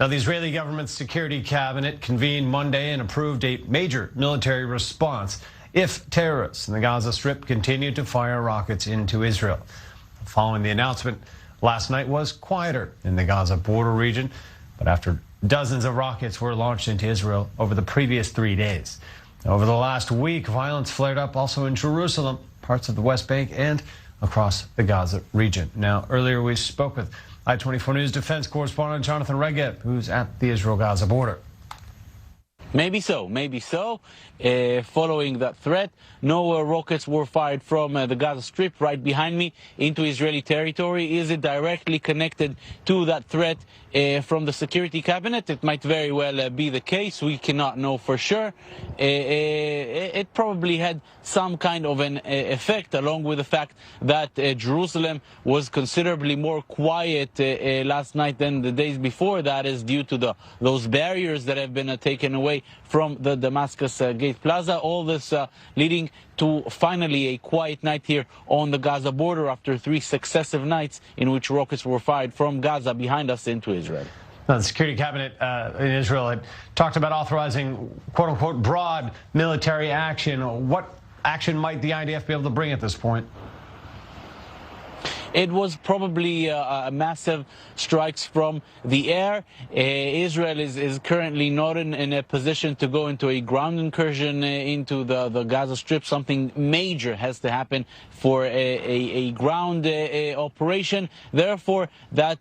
Now, the Israeli government's security cabinet convened Monday and approved a major military response if terrorists in the Gaza Strip continue to fire rockets into Israel. Following the announcement, last night was quieter in the Gaza border region, but after dozens of rockets were launched into Israel over the previous 3 days. Over the last week, violence flared up also in Jerusalem, parts of the West Bank, and across the Gaza region. Now, earlier we spoke with I-24 News defense correspondent Jonathan Regeb, who's at the Israel-Gaza border. Maybe so. Following that threat, no rockets were fired from the Gaza Strip right behind me into Israeli territory. Is it directly connected to that threat from the security cabinet? It might very well be the case. We cannot know for sure. It probably had some kind of an effect, along with the fact that Jerusalem was considerably more quiet last night than the days before. That is due to those barriers that have been taken away from the Damascus Gate Plaza. All this leading to finally a quiet night here on the Gaza border after 3 successive nights in which rockets were fired from Gaza behind us into Israel. Now, the security cabinet in Israel had talked about authorizing quote-unquote broad military action. What action might the IDF be able to bring at this point? It was probably massive strikes from the air. Israel is currently not in a position to go into a ground incursion into the Gaza Strip. Something major has to happen for a ground operation. Therefore, that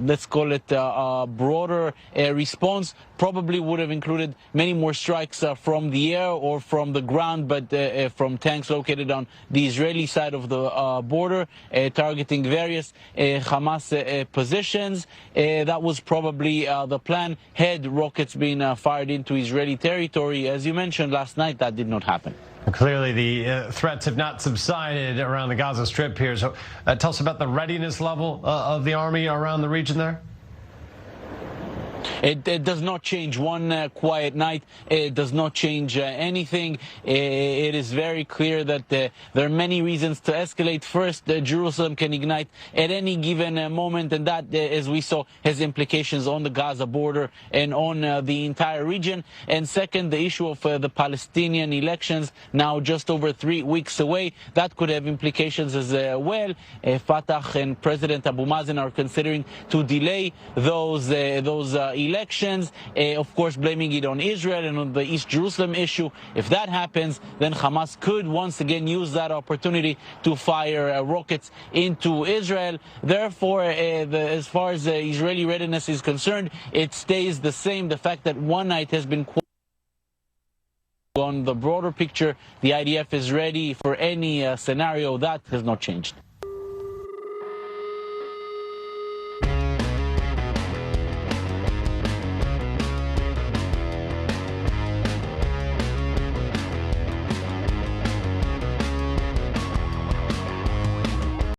let's call it a broader response probably would have included many more strikes from the air or from the ground, but from tanks located on the Israeli side of the border, targeting various Hamas positions. That was probably the plan, had rockets being fired into Israeli territory. As you mentioned last night, that did not happen. Clearly, the threats have not subsided around the Gaza Strip here. So tell us about the readiness level of the army around the region there. It does not change. One quiet night, it does not change anything. It is very clear that there are many reasons to escalate. First, Jerusalem can ignite at any given moment, and that, as we saw, has implications on the Gaza border and on the entire region. And second, the issue of the Palestinian elections, now just over 3 weeks away, that could have implications as well. Fatah and President Abu Mazen are considering to delay those elections, of course blaming it on Israel and on the East Jerusalem issue. If that happens, then Hamas could once again use that opportunity to fire rockets into Israel. Therefore, as far as Israeli readiness is concerned, it stays the same. The fact that one night has been on the broader picture, the IDF is ready for any scenario. That has not changed.